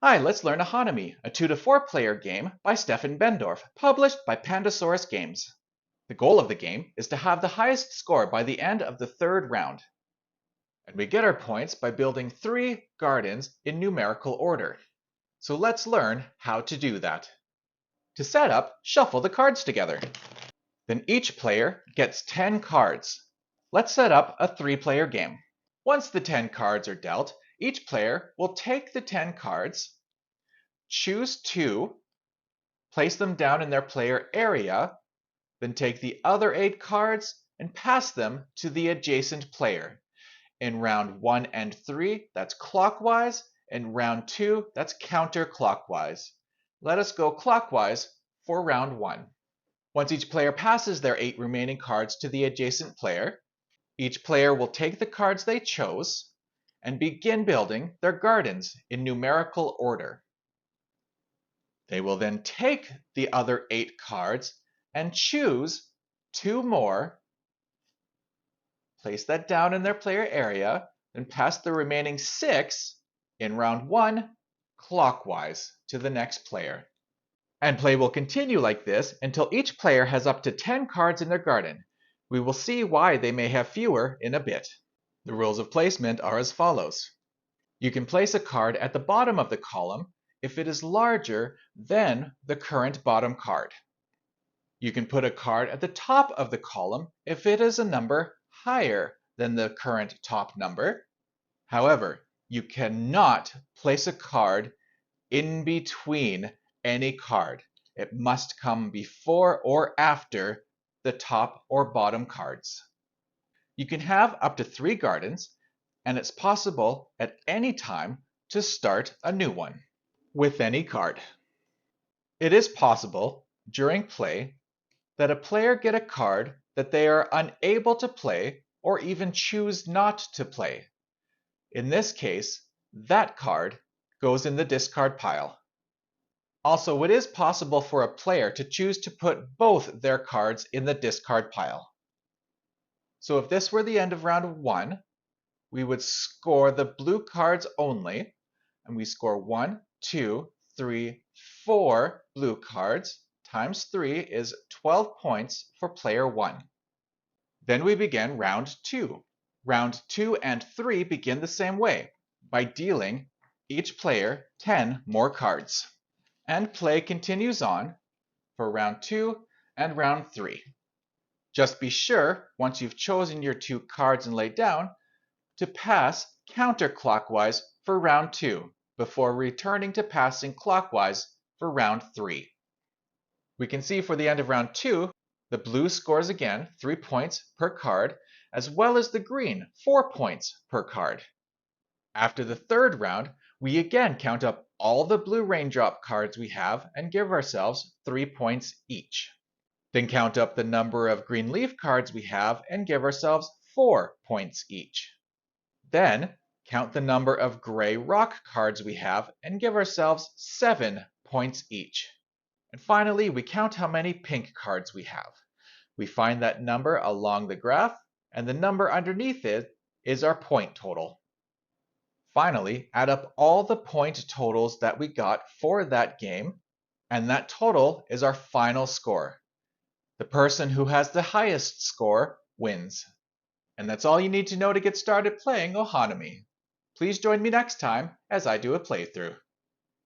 Hi, let's learn Ohanami, a 2 to 4 player game by Steffen Benndorf, published by Pandasaurus Games. The goal of the game is to have the highest score by the end of the third round. And we get our points by building 3 gardens in numerical order. So let's learn how to do that. To set up, shuffle the cards together. Then each player gets 10 cards. Let's set up a 3-player game. Once the 10 cards are dealt, each player will take the 10 cards, choose 2, place them down in their player area, then take the other 8 cards and pass them to the adjacent player. In round 1 and 3, that's clockwise, and round 2, that's counterclockwise. Let us go clockwise for round 1. Once each player passes their 8 remaining cards to the adjacent player, each player will take the cards they chose and begin building their gardens in numerical order. They will then take the other 8 cards and choose 2 more, place that down in their player area, then pass the remaining 6 in round 1 clockwise to the next player. And play will continue like this until each player has up to 10 cards in their garden. We will see why they may have fewer in a bit. The rules of placement are as follows. You can place a card at the bottom of the column if it is larger than the current bottom card. You can put a card at the top of the column if it is a number higher than the current top number. However, you cannot place a card in between any card. It must come before or after the top or bottom cards. You can have up to 3 gardens, and it's possible at any time to start a new one with any card. It is possible during play that a player get a card that they are unable to play or even choose not to play. In this case, that card goes in the discard pile. Also, it is possible for a player to choose to put both their cards in the discard pile. So if this were the end of round 1, we would score the blue cards only, and we score 1, 2, 3, 4 blue cards times 3 is 12 points for player 1. Then we begin round 2. Round 2 and 3 begin the same way, by dealing each player 10 more cards. And play continues on for round 2 and round 3. Just be sure, once you've chosen your 2 cards and laid down, to pass counterclockwise for round 2 before returning to passing clockwise for round 3. We can see for the end of round 2, the blue scores again 3 points per card, as well as the green 4 points per card. After the third round, we again count up all the blue raindrop cards we have and give ourselves 3 points each. Then count up the number of green leaf cards we have and give ourselves 4 points each. Then count the number of gray rock cards we have and give ourselves 7 points each. And finally, we count how many pink cards we have. We find that number along the graph, and the number underneath it is our point total. Finally, add up all the point totals that we got for that game, and that total is our final score. The person who has the highest score wins. And that's all you need to know to get started playing Ohanami. Please join me next time as I do a playthrough.